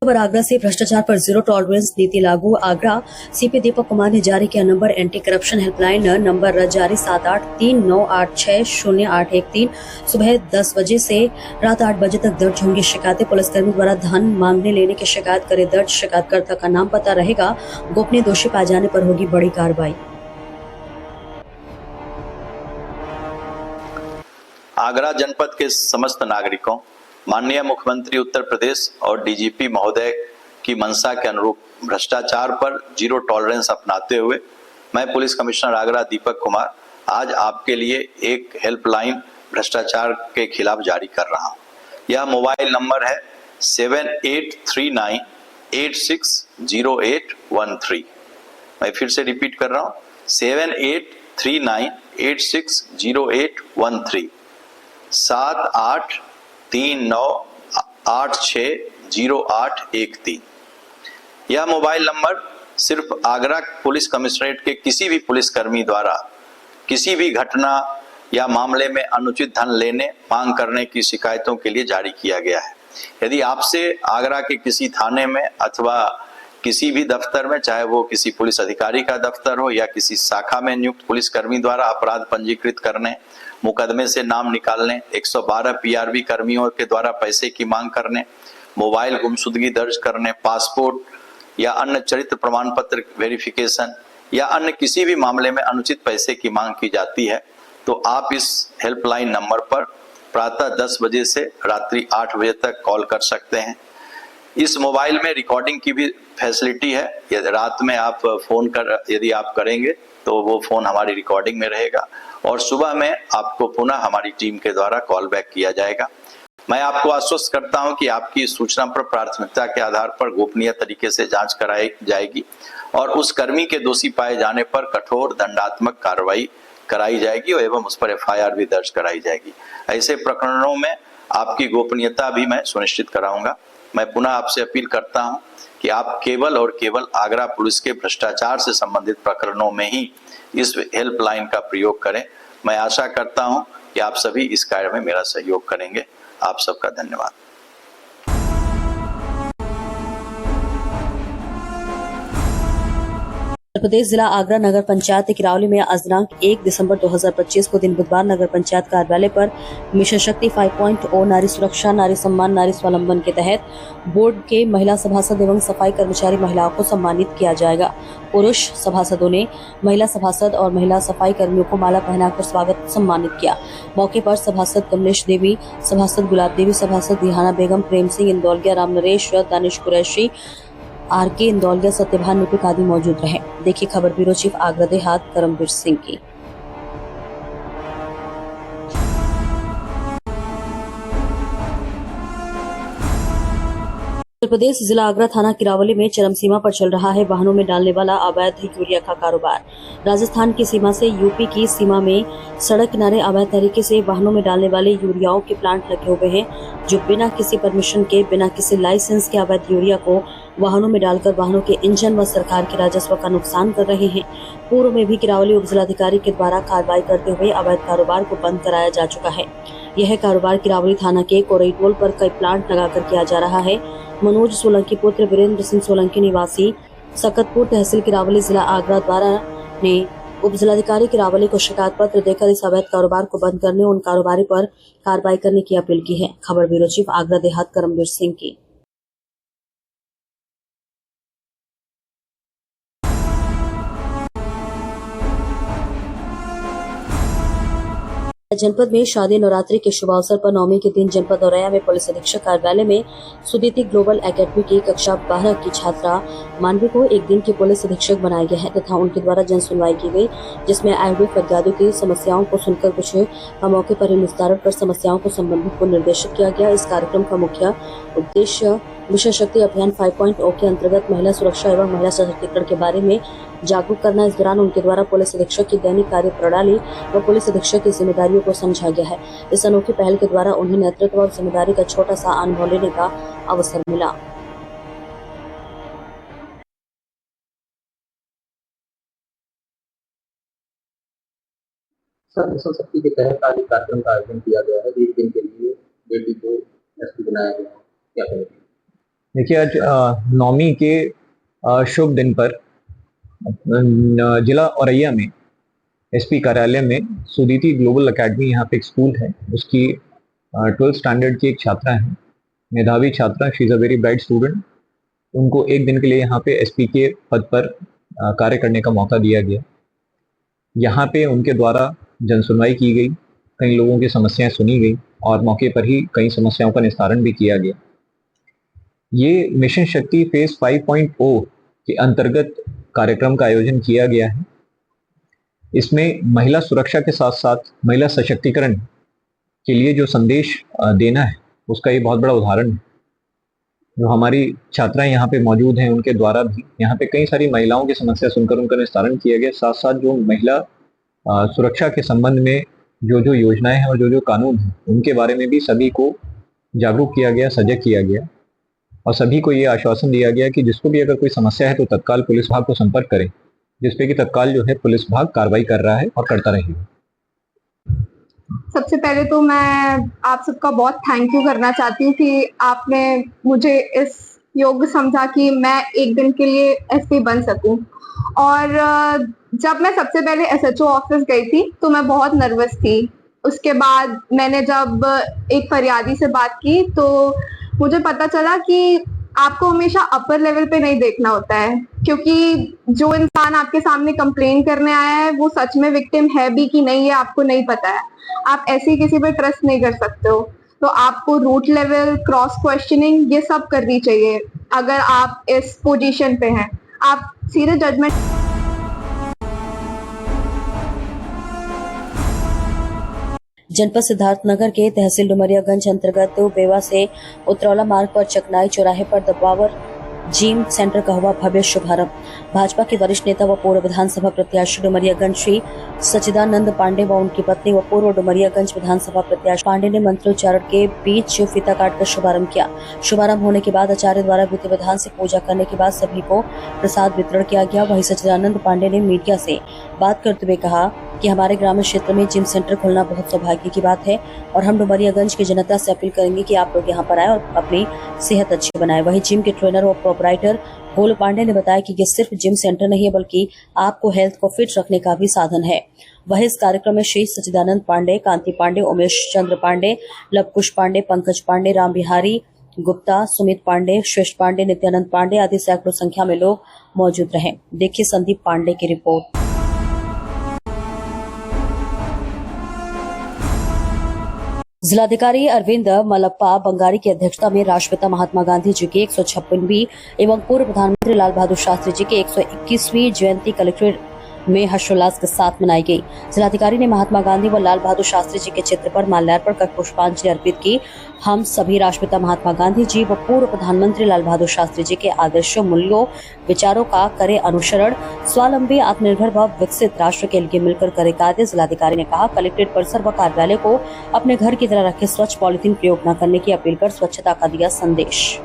खबर आगरा से भ्रष्टाचार पर जीरो टॉलरेंस नीति लागू। आगरा सीपी दीपक कुमार ने जारी किया number. Anti corruption helpline number जारी 7839860813। सुबह 10 बजे से रात 8 बजे तक दर्ज होंगी शिकायतें। पुलिसकर्मी द्वारा धन मांगने लेने की शिकायत करे दर्ज। शिकायतकर्ता का नाम पता रहेगा। गोपनीय दोषी पाए जाने पर होगी बड़ी कार्रवाई। आगरा जनपद के समस्त नागरिकों, माननीय मुख्यमंत्री उत्तर प्रदेश और डीजीपी महोदय की मंशा के अनुरूप भ्रष्टाचार पर जीरो टॉलरेंस अपनाते हुए मैं पुलिस कमिश्नर आगरा दीपक कुमार आज आपके लिए एक हेल्पलाइन भ्रष्टाचार के खिलाफ जारी कर रहा हूं। यह मोबाइल नंबर है 7839860813। मैं फिर से रिपीट कर रहा हूं 7839860813 7839860813। यह मोबाइल नंबर सिर्फ आगरा पुलिस कमिश्नरेट के किसी भी पुलिसकर्मी द्वारा किसी भी घटना या मामले में अनुचित धन लेने मांग करने की शिकायतों के लिए जारी किया गया है। यदि आपसे आगरा के किसी थाने में अथवा किसी भी दफ्तर में, चाहे वो किसी पुलिस अधिकारी का दफ्तर हो या किसी शाखा में नियुक्त पुलिसकर्मी द्वारा अपराध पंजीकृत करने, मुकदमे से नाम निकालने, 112 पीआरबी कर्मियों के द्वारा पैसे की मांग करने, मोबाइल गुमशुदगी दर्ज करने, पासपोर्ट या अन्य चरित्र प्रमाण पत्र वेरिफिकेशन या अन्य किसी भी मामले में अनुचित पैसे की मांग की जाती है, तो आप इस हेल्पलाइन नंबर पर प्रातः 10 बजे से रात्रि 8 बजे तक कॉल कर सकते हैं। इस मोबाइल में रिकॉर्डिंग की भी फैसिलिटी है। यदि रात में आप यदि आप करेंगे तो वो फोन हमारी रिकॉर्डिंग में रहेगा और सुबह में आपको पुनः हमारी टीम के द्वारा कॉल बैक किया जाएगा। मैं आपको आश्वस्त करता हूं कि आपकी सूचना पर प्राथमिकता के आधार पर गोपनीय तरीके से जांच कराई जाएगी और उस कर्मी के दोषी पाए जाने पर कठोर दंडात्मक कार्रवाई कराई जाएगी एवं उस पर एफआईआर भी दर्ज कराई जाएगी। ऐसे प्रकरणों में आपकी गोपनीयता भी मैं सुनिश्चित कराऊंगा। मैं पुनः आपसे अपील करता हूं कि आप केवल और केवल आगरा पुलिस के भ्रष्टाचार से संबंधित प्रकरणों में ही इस हेल्पलाइन का प्रयोग करें। मैं आशा करता हूं कि आप सभी इस कार्य में मेरा सहयोग करेंगे। आप सबका धन्यवाद। उत्तर प्रदेश जिला आगरा नगर पंचायत किरावली में आज दिनांक 1 दिसंबर 2025 को दिन बुधवार नगर पंचायत कार्यालय पर मिशन शक्ति 5.0 नारी सुरक्षा नारी सम्मान नारी स्वावलंबन के तहत बोर्ड के महिला सभासद एवं सफाई कर्मचारी महिलाओं को सम्मानित किया जाएगा। पुरुष सभासदों ने महिला सभासद और महिला सफाई कर्मियों को माला पहनाकर स्वागत सम्मानित किया। मौके पर सभासद कमलेश देवी, सभासद गुलाब देवी, सभासद रिहाना बेगम, प्रेम सिंह इंदौलिया, राम नरेश, दानिश कुरैशी, आरके इंदौलिया, सत्यभान निपिक आदि मौजूद रहे। देखिए खबर ब्यूरो चीफ आगरा देहात करमवीर सिंह की। उत्तर प्रदेश जिला आगरा थाना किरावली में चरम सीमा पर चल रहा है वाहनों में डालने वाला अवैध यूरिया का कारोबार। राजस्थान की सीमा से यूपी की सीमा में सड़क किनारे अवैध तरीके से वाहनों में डालने वाले यूरियाओं के प्लांट लगे हुए हैं, जो बिना किसी परमिशन के, बिना किसी लाइसेंस के अवैध यूरिया को वाहनों में डालकर वाहनों के इंजन व सरकार के राजस्व का नुकसान कर रहे हैं। पूर्व में भी किरावली उप जिलाधिकारी के द्वारा कार्रवाई करते हुए अवैध कारोबार को बंद कराया जा चुका है। यह कारोबार किरावली थाना के कोरईटोल पर कई प्लांट लगाकर किया जा रहा है। मनोज सोलंकी पुत्र वीरेंद्र सिंह सोलंकी निवासी सकतपुर तहसील किरावली जिला आगरा द्वारा ने उप जिलाधिकारी किरावली को शिकायत पत्र देकर इस अवैध कारोबार को बंद करने उन कारोबारी पर कार्रवाई करने की अपील की है। खबर ब्यूरो चीफ आगरा देहात करमवीर सिंह की। जनपद में शादी नवरात्रि के शुभ अवसर पर नवमी के दिन जनपद औरैया में पुलिस अधीक्षक कार्यालय में सुदीति ग्लोबल एकेडमी की कक्षा 12 की छात्रा मानवी को एक दिन की पुलिस अधीक्षक बनाया गया है तथा उनके द्वारा जन सुनवाई की गई, जिसमें आए हुए फरियादियों की समस्याओं को सुनकर कुछ मौके पर ही निस्तारण कर समस्याओं को संबंधित को निर्देशित किया गया। इस कार्यक्रम का मुख्य उद्देश्य मिशन शक्ति अभियान 5.0 के अंतर्गत महिला सुरक्षा एवं महिला सशक्तिकरण के बारे में जागरूक करना। इस दौरान उनके द्वारा पुलिस अधीक्षक की दैनिक कार्य प्रणाली व पुलिस अधीक्षक की जिम्मेदारियों को समझा गया है। इस अनोखी पहल के द्वारा उन्हें नेतृत्व और जिम्मेदारी का छोटा सा अनुभव लेने का अवसर मिला। सर, मिशन शक्ति के तहत आज कार्यक्रम का आयोजन किया गया है। एक दिन के लिए बेटी को एसपी बनाया गया है, क्या कहेंगे? देखिए, आज नवमी के शुभ दिन पर जिला औरैया में एसपी कार्यालय में सुदीति ग्लोबल एकेडमी, यहाँ पे एक स्कूल है, उसकी 12th स्टैंडर्ड की एक छात्रा है, मेधावी छात्रा, she is a very bright student. उनको एक दिन के लिए यहाँ पे एसपी के पद पर कार्य करने का मौका दिया गया। यहाँ पे उनके द्वारा जनसुनवाई की गई, कई लोगों की समस्याएं सुनी गई और मौके पर ही कई समस्याओं का निस्तारण भी किया गया। ये मिशन शक्ति फेज 5.0 के अंतर्गत कार्यक्रम का आयोजन किया गया है। इसमें महिला सुरक्षा के साथ साथ महिला सशक्तिकरण के लिए जो संदेश देना है, उसका ये बहुत बड़ा उदाहरण है। जो हमारी छात्राएं यहाँ पे मौजूद हैं, उनके द्वारा भी यहाँ पे कई सारी महिलाओं की समस्या सुनकर उनका निस्तारण किया गया। साथ साथ जो महिला सुरक्षा के संबंध में जो योजनाएं हैं और जो कानून हैं, उनके बारे में भी सभी को जागरूक किया गया, सजग किया गया और सभी को ये आश्वासन दिया गया कि जिसको भी अगर कोई समस्या है तो तत्काल पुलिस विभाग को संपर्क करें, जिसपे कि तत्काल जो है पुलिस विभाग कार्रवाई कर रहा है और करता रहेगा। सबसे पहले तो मैं आप सबका बहुत थैंक यू करना चाहती हूँ कि आपने मुझे इस योग्य समझा कि मैं एक दिन के लिए एसपी बन सकूं। और जब मैं सबसे पहले एसएचओ ऑफिस गई थी तो मैं बहुत नर्वस थी। उसके बाद मैंने जब एक फरियादी से बात की तो मुझे पता चला कि आपको हमेशा अपर लेवल पे नहीं देखना होता है, क्योंकि जो इंसान आपके सामने कंप्लेन करने आया है वो सच में विक्टिम है भी कि नहीं, ये आपको नहीं पता है। आप ऐसे ही किसी पे ट्रस्ट नहीं कर सकते हो, तो आपको रूट लेवल, क्रॉस क्वेश्चनिंग, ये सब करनी चाहिए। अगर आप इस पोजीशन पे हैं, आप सीधे जजमेंट। जनपद सिद्धार्थनगर के तहसील डुमरियागंज अंतर्गत बेवा से उतरौला मार्ग पर चकनाई चौराहे पर द पावर जिम सेंटर का हुआ भव्य शुभारंभ। भाजपा के वरिष्ठ नेता व पूर्व विधानसभा प्रत्याशी डुमरियागंज श्री सच्चिदानंद पांडे व उनकी पत्नी व पूर्व डुमरियागंज विधानसभा प्रत्याशी पांडे ने मंत्रोच्चारण के बीच फीता काटकर शुभारंभ किया। शुभारंभ होने के बाद आचार्य द्वारा विधि विधान से पूजा करने के बाद सभी को प्रसाद वितरण किया गया। वहीं सच्चिदानंद पांडे ने मीडिया से बात करते हुए कहा कि हमारे ग्रामीण क्षेत्र में जिम सेंटर खोलना बहुत सौभाग्य की बात है और हम डुमरियागंज की जनता से अपील करेंगे कि आप लोग यहाँ पर आए और अपनी सेहत अच्छी बनाए। वहीं जिम के ट्रेनर और प्रोपराइटर भोलू पांडे ने बताया कि ये सिर्फ जिम सेंटर नहीं है बल्कि आपको हेल्थ को फिट रखने का भी साधन है। वहीं इस कार्यक्रम में श्री सच्चिदानंद पांडे, कांति पांडे, उमेश चंद्र पांडे, लवकुश पांडे, पंकज पांडे, राम बिहारी गुप्ता, सुमित पांडे, श्रेष्ठ पांडे, नित्यानंद पांडे आदि सैकड़ों संख्या में लोग मौजूद रहे। देखिए संदीप पांडे की रिपोर्ट। जिलाधिकारी अरविंद मलप्पा बंगारी की अध्यक्षता में राष्ट्रपिता महात्मा गांधी जी की 156वीं एवं पूर्व प्रधानमंत्री लाल बहादुर शास्त्री जी की 121वीं जयंती कलेक्ट्रेट में हर्षोल्लास के साथ मनाई गई। जिलाधिकारी ने महात्मा गांधी व लाल बहादुर शास्त्री जी के चित्र पर माल्यार्पण कर पुष्पांजलि अर्पित की। हम सभी राष्ट्रपिता महात्मा गांधी जी व पूर्व प्रधानमंत्री लाल बहादुर शास्त्री जी के आदर्शों, मूल्यों, विचारों का करें अनुसरण, स्वावलंबी, आत्मनिर्भर व विकसित राष्ट्र के लिए मिलकर करें कार्य। जिलाधिकारी ने कहा, कलेक्ट्रेट परिसर व कार्यालय को अपने घर की तरह रखे, स्वच्छ पॉलिथीन प्रयोग न करने की अपील कर स्वच्छता का दिया संदेश।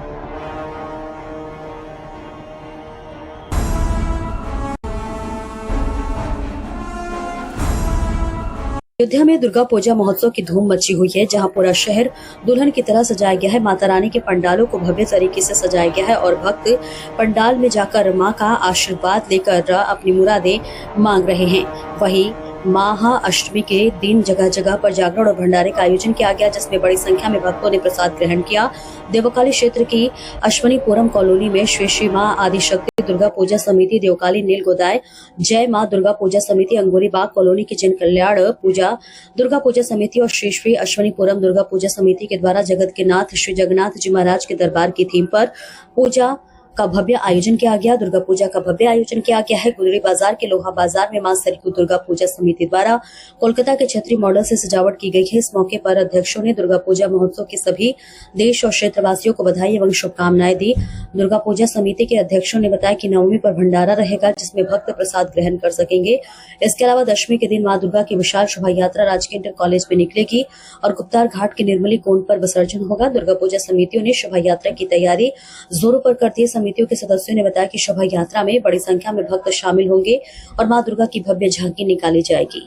अयोध्या में दुर्गा पूजा महोत्सव की धूम मची हुई है, जहां पूरा शहर दुल्हन की तरह सजाया गया है। माता रानी के पंडालों को भव्य तरीके से सजाया गया है और भक्त पंडाल में जाकर मां का आशीर्वाद लेकर अपनी मुरादें मांग रहे हैं। वहीं महाअष्टमी के दिन जगह जगह पर जागरण और भंडारे का आयोजन किया गया, जिसमें बड़ी संख्या में भक्तों ने प्रसाद ग्रहण किया। देवकाली क्षेत्र की अश्वनीपुरम कॉलोनी में श्री श्री मां आदिशक्ति दुर्गा पूजा समिति, देवकाली नील गोदाय जय मां दुर्गा पूजा समिति, अंगूरी बाग कॉलोनी की जन कल्याण पूजा दुर्गा पूजा समिति और श्री श्री अश्वनीपुरम दुर्गा पूजा समिति के द्वारा जगत के नाथ श्री जगन्नाथ जी महाराज के दरबार की थीम पर पूजा का भव्य आयोजन किया गया। दुर्गा पूजा का भव्य आयोजन किया गया है। गुलरी बाजार के लोहा बाजार में मां सरयू दुर्गा पूजा समिति द्वारा कोलकाता के छतरी मॉडल से सजावट की गई है। इस मौके पर अध्यक्षों ने दुर्गा पूजा महोत्सव के सभी देश और क्षेत्रवासियों को बधाई एवं शुभकामनाएं दी। दुर्गा पूजा समिति के अध्यक्षों ने बताया कि नवमी पर भंडारा रहेगा, जिसमें भक्त प्रसाद ग्रहण कर सकेंगे। इसके अलावा दशमी के दिन मां दुर्गा की विशाल शोभा यात्रा राजकीय इंटर कॉलेज में निकलेगी और गुप्तार घाट के निर्मली कुंड पर विसर्जन होगा। दुर्गा पूजा समितियों ने शोभा यात्रा की तैयारी जोरों पर करती है। समितियों के सदस्यों ने बताया कि शोभा यात्रा में बड़ी संख्या में भक्त शामिल होंगे और मां दुर्गा की भव्य झांकी निकाली जाएगी।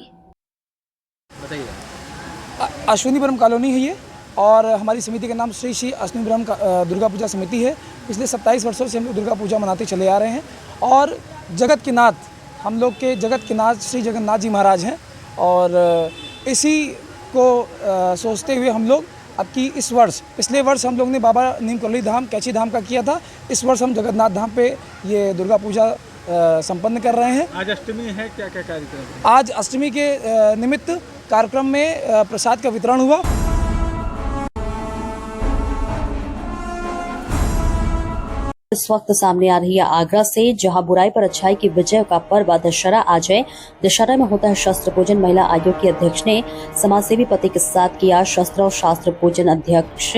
अश्वनीपुरम कॉलोनी है ये और हमारी समिति का नाम श्री श्री अश्वनीपुरम दुर्गा पूजा समिति है। पिछले 27 वर्षों से हम लोग दुर्गा पूजा मनाते चले आ रहे हैं। और जगत के नाथ, हम लोग के जगत के नाथ श्री जगन्नाथ जी महाराज हैं। और इसी को सोचते हुए हम लोग अब की इस वर्ष, पिछले वर्ष हम लोग ने बाबा नीमकरोली धाम, कैची धाम का किया था। इस वर्ष हम जगन्नाथ धाम पे ये दुर्गा पूजा संपन्न कर रहे हैं। आज अष्टमी है, क्या क्या कार्यक्रम? आज अष्टमी के निमित्त कार्यक्रम में प्रसाद का वितरण हुआ। इस वक्त सामने आ रही है आगरा से, जहां बुराई पर अच्छाई की विजय का पर्व दशहरा आज है। दशहरा में होता है शस्त्र पूजन। महिला आयोग की अध्यक्ष ने समाजसेवी पति के साथ किया शस्त्र और शास्त्र पूजन। अध्यक्ष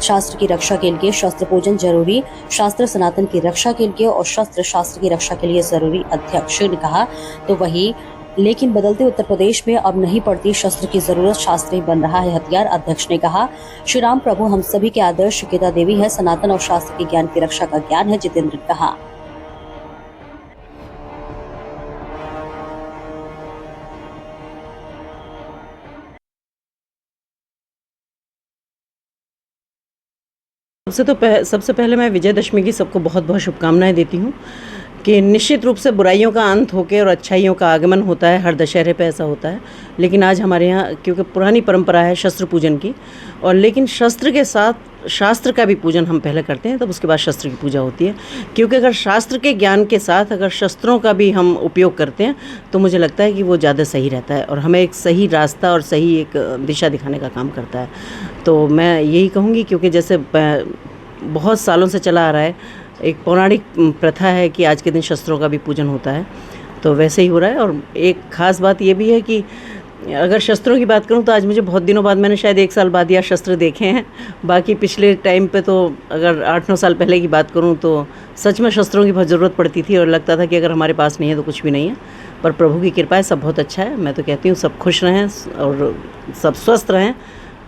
शास्त्र की रक्षा के लिए शस्त्र पूजन जरूरी, शास्त्र सनातन की रक्षा के लिए और शस्त्र शास्त्र की रक्षा के लिए जरूरी, अध्यक्ष ने कहा। तो वही लेकिन बदलते उत्तर प्रदेश में अब नहीं पड़ती शस्त्र की जरूरत, शास्त्र ही बन रहा है हथियार, अध्यक्ष ने कहा। श्री राम प्रभु हम सभी के आदर्श गीता देवी है, सनातन और शास्त्र के ज्ञान की रक्षा का ज्ञान है, जितेंद्र ने कहा। सबसे पहले मैं विजयदशमी की सबको बहुत बहुत शुभकामनाएं देती हूँ कि निश्चित रूप से बुराइयों का अंत होकर और अच्छाइयों का आगमन होता है। हर दशहरे पे ऐसा होता है, लेकिन आज हमारे यहाँ क्योंकि पुरानी परंपरा है शस्त्र पूजन की, और लेकिन शस्त्र के साथ शास्त्र का भी पूजन हम पहले करते हैं, तब उसके बाद शस्त्र की पूजा होती है। क्योंकि अगर शास्त्र के ज्ञान के साथ अगर शस्त्रों का भी हम उपयोग करते हैं तो मुझे लगता है कि वो ज़्यादा सही रहता है और हमें एक सही रास्ता और सही एक दिशा दिखाने का काम करता है। तो मैं यही कहूँगी, क्योंकि जैसे बहुत सालों से चला आ रहा है, एक पौराणिक प्रथा है कि आज के दिन शस्त्रों का भी पूजन होता है, तो वैसे ही हो रहा है। और एक ख़ास बात ये भी है कि अगर शस्त्रों की बात करूं तो आज मुझे बहुत दिनों बाद, मैंने शायद 1 साल बाद या शस्त्र देखे हैं। बाकी पिछले टाइम पे तो अगर 8-9 साल पहले की बात करूं तो सच में शस्त्रों की बहुत ज़रूरत पड़ती थी और लगता था कि अगर हमारे पास नहीं है तो कुछ भी नहीं है। पर प्रभु की कृपा है, सब बहुत अच्छा है। मैं तो कहती हूँ सब खुश रहें और सब स्वस्थ रहें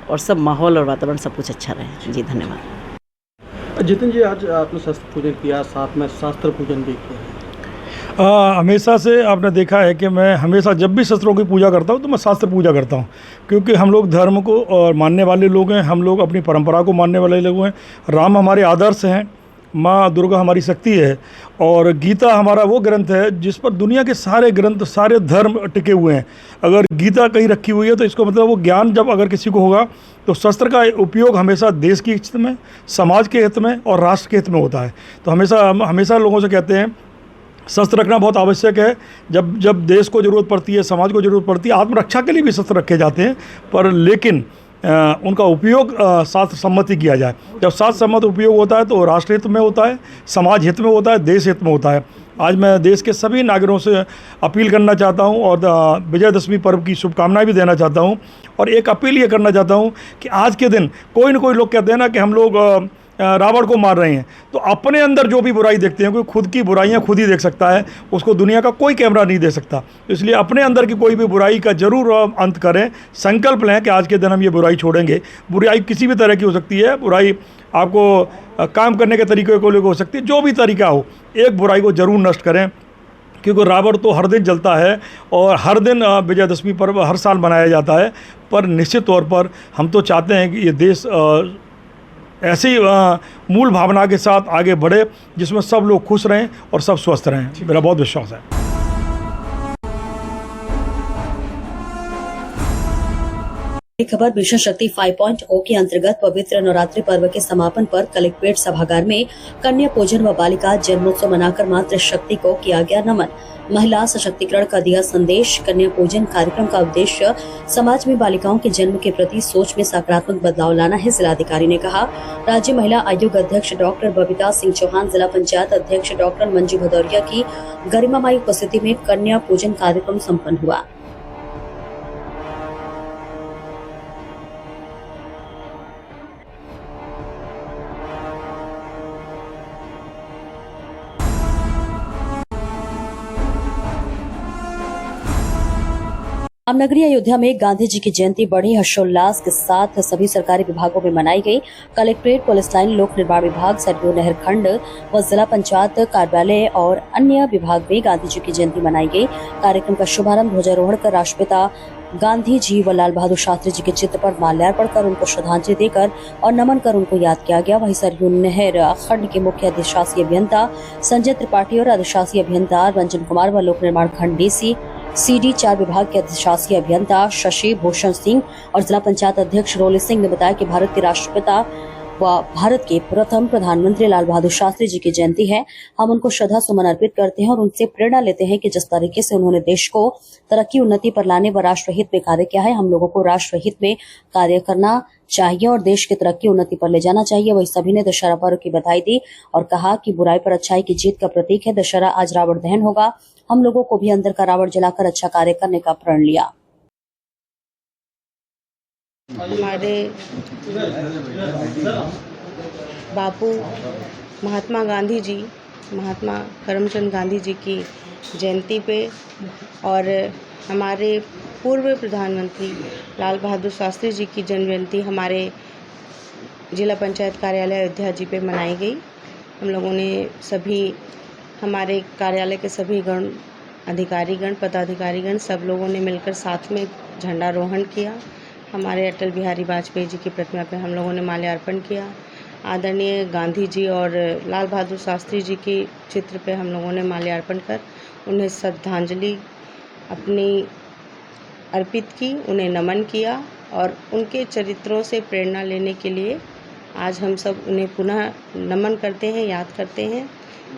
और सब माहौल और वातावरण सब कुछ अच्छा रहे। जी धन्यवाद। जितिन जी, आज आपने शस्त्र पूजन किया, साथ में शास्त्र पूजन भी किया। हमेशा से आपने देखा है कि मैं हमेशा जब भी शस्त्रों की पूजा करता हूँ तो मैं शास्त्र पूजा करता हूँ, क्योंकि हम लोग धर्म को और मानने वाले लोग हैं, हम लोग अपनी परंपरा को मानने वाले लोग हैं। राम हमारे आदर्श हैं, माँ दुर्गा हमारी शक्ति है और गीता हमारा वो ग्रंथ है जिस पर दुनिया के सारे ग्रंथ, सारे धर्म टिके हुए हैं। अगर गीता कहीं रखी हुई है तो इसको मतलब वो ज्ञान जब अगर किसी को होगा तो शस्त्र का उपयोग हमेशा देश के हित में, समाज के हित में और राष्ट्र के हित में होता है। तो हमेशा लोगों से कहते हैं शस्त्र रखना बहुत आवश्यक है। जब देश को ज़रूरत पड़ती है, समाज को ज़रूरत पड़ती है, आत्मरक्षा के लिए भी शस्त्र रखे जाते हैं, पर लेकिन उनका उपयोग शास्त्र सम्मति किया जाए। जब शास्त्र सम्मत उपयोग होता है तो राष्ट्र हित में होता है, समाज हित में होता है, देश हित में होता है। आज मैं देश के सभी नागरिकों से अपील करना चाहता हूं और विजयदशमी पर्व की शुभकामनाएं भी देना चाहता हूं। और एक अपील ये करना चाहता हूं कि आज के दिन कोई न कोई लोग कहते हैं ना कि हम लोग रावण को मार रहे हैं, तो अपने अंदर जो भी बुराई देखते हैं, कोई खुद की बुराइयां खुद ही देख सकता है, उसको दुनिया का कोई कैमरा नहीं दे सकता। इसलिए अपने अंदर की कोई भी बुराई का जरूर अंत करें, संकल्प लें कि आज के दिन हम ये बुराई छोड़ेंगे। बुराई किसी भी तरह की हो सकती है, बुराई आपको काम करने के तरीके को लेकर हो सकती है, जो भी तरीका हो, एक बुराई को जरूर नष्ट करें, क्योंकि रावण तो हर दिन जलता है और हर दिन विजयदशमी पर्व हर साल मनाया जाता है। पर निश्चित तौर पर हम तो चाहते हैं कि ये देश ऐसी मूल भावना के साथ आगे बढ़े जिसमें सब लोग खुश रहें और सब स्वस्थ रहें, मेरा बहुत विश्वास है। खबर मिशन शक्ति 5.0 के अंतर्गत पवित्र नवरात्रि पर्व के समापन पर कलेक्ट्रेट सभागार में कन्या पूजन व बालिका जन्मोत्सव मनाकर मातृ शक्ति को किया गया नमन। महिला सशक्तिकरण का दिया संदेश। कन्या पूजन कार्यक्रम का उद्देश्य समाज में बालिकाओं के जन्म के प्रति सोच में सकारात्मक बदलाव लाना है, जिलाधिकारी ने कहा। राज्य महिला आयोग अध्यक्ष डॉक्टर बबीता सिंह चौहान, जिला पंचायत अध्यक्ष डॉक्टर मंजू भदौरिया की गरिमामयी उपस्थिति में कन्या पूजन कार्यक्रम सम्पन्न हुआ। रामनगरी अयोध्या में गांधी जी की जयंती बड़े हर्षोल्लास के साथ सभी सरकारी विभागों में मनाई गई। कलेक्ट्रेट, पुलिस लाइन, लोक निर्माण विभाग, सरयू नहर खंड व जिला पंचायत कार्यालय और अन्य विभाग में गांधी जी की जयंती मनाई गई। कार्यक्रम का शुभारंभ ध्वजारोहण कर राष्ट्रपिता गांधी जी व लाल बहादुर शास्त्री जी के चित्र पर माल्यार्पण कर उनको श्रद्धांजलि देकर और नमन कर उनको याद किया गया। वहीं सरयू नहर खंड के मुख्य अधिशासी अभियंता संजय त्रिपाठी और अधिशासी अभियंता रंजन कुमार व लोक निर्माण खंड डीसी CD 4 विभाग के अधिशासी अभियंता शशि भूषण सिंह और जिला पंचायत अध्यक्ष रोली सिंह ने बताया कि भारत के राष्ट्रपिता व भारत के प्रथम प्रधानमंत्री लाल बहादुर शास्त्री जी की जयंती है। हम उनको श्रद्धा सुमन अर्पित करते हैं और उनसे प्रेरणा लेते हैं कि जिस तरीके से उन्होंने देश को तरक्की उन्नति पर लाने व राष्ट्रहित में कार्य किया है, हम लोगों को राष्ट्रहित में कार्य करना चाहिए और देश की तरक्की उन्नति पर ले जाना चाहिए। वही सभी ने दशहरा पर्व की बधाई दी और कहा कि बुराई पर अच्छाई की जीत का प्रतीक है। दशहरा आज रावण दहन होगा। हम लोगों को भी अंदर का रावण जलाकर अच्छा कार्य करने का प्रण लिया। हमारे बापू महात्मा गांधी जी, महात्मा करमचंद गांधी जी की जयंती पे और हमारे पूर्व प्रधानमंत्री लाल बहादुर शास्त्री जी की जन्म जयंती हमारे जिला पंचायत कार्यालय अयोध्या जी पे मनाई गई। हम लोगों ने सभी, हमारे कार्यालय के सभी गण, अधिकारीगण, पदाधिकारीगण सब लोगों ने मिलकर साथ में झंडारोहण किया। हमारे अटल बिहारी वाजपेयी जी की प्रतिमा पे हम लोगों ने माल्यार्पण किया। आदरणीय गांधी जी और लाल बहादुर शास्त्री जी के चित्र पे हम लोगों ने माल्यार्पण कर उन्हें श्रद्धांजलि अपनी अर्पित की, उन्हें नमन किया और उनके चरित्रों से प्रेरणा लेने के लिए आज हम सब उन्हें पुनः नमन करते हैं, याद करते हैं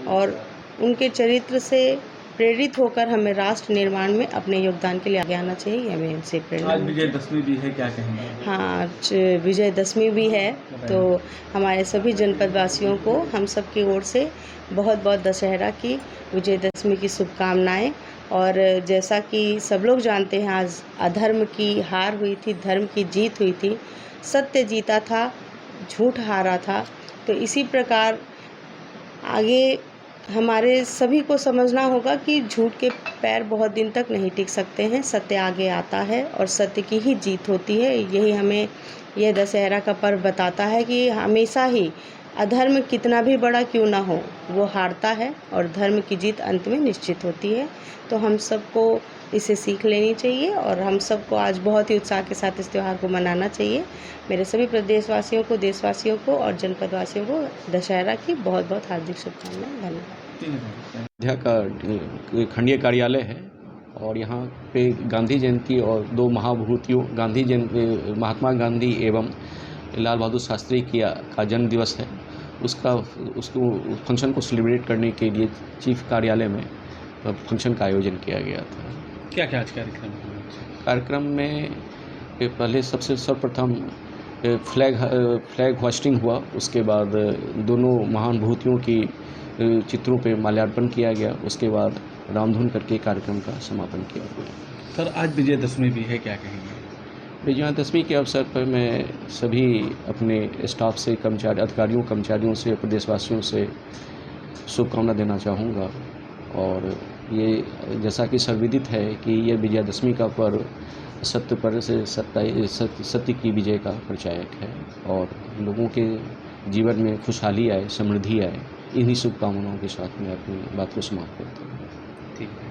और उनके चरित्र से प्रेरित होकर हमें राष्ट्र निर्माण में अपने योगदान के लिए आगे आना चाहिए। हमें इनसे प्रेरणा। आज विजयदशमी भी है, क्या कहेंगे? हाँ, आज विजयदशमी भी है, तो हमारे सभी जनपद वासियों को हम सब की ओर से बहुत बहुत दशहरा की, विजयदशमी की शुभकामनाएं। और जैसा कि सब लोग जानते हैं, आज अधर्म की हार हुई थी, धर्म की जीत हुई थी, सत्य जीता था, झूठ हारा था। तो इसी प्रकार आगे हमारे सभी को समझना होगा कि झूठ के पैर बहुत दिन तक नहीं टिक सकते हैं, सत्य आगे आता है और सत्य की ही जीत होती है। यही हमें यह दशहरा का पर्व बताता है कि हमेशा ही अधर्म कितना भी बड़ा क्यों ना हो, वो हारता है और धर्म की जीत अंत में निश्चित होती है। तो हम सबको इसे सीख लेनी चाहिए और हम सबको आज बहुत ही उत्साह के साथ इस त्यौहार को मनाना चाहिए। मेरे सभी प्रदेशवासियों को, देशवासियों को और जनपद वासियों को दशहरा की बहुत बहुत हार्दिक शुभकामनाएं। धन्यवाद। अयोध्या का खंडीय कार्यालय है और यहाँ पे गांधी जयंती और दो महाभूतियों महात्मा गांधी एवं लाल बहादुर शास्त्री का जन्म दिवस है। उसको फंक्शन को सेलिब्रेट करने के लिए चीफ कार्यालय में फंक्शन का आयोजन किया गया था। क्या क्या आज कार्यक्रम में पहले सबसे सर्वप्रथम फ्लैग होस्टिंग हुआ, उसके बाद दोनों महान भूतियों की चित्रों पे माल्यार्पण किया गया, उसके बाद रामधुन करके कार्यक्रम का समापन किया गया। सर, आज विजयदशमी भी है, क्या कहेंगे? विजयादशमी के अवसर पर मैं सभी अपने स्टाफ से, अधिकारियों से, प्रदेशवासियों से शुभकामना देना चाहूँगा। और ये जैसा कि सर्वविदित है कि ये विजयादशमी का पर्व सत्य पर से सत्य की विजय का परिचायक है और लोगों के जीवन में खुशहाली आए, समृद्धि आए, इन्हीं शुभकामनाओं के साथ मैं अपनी बात को समाप्त करता हूँ। ठीक है।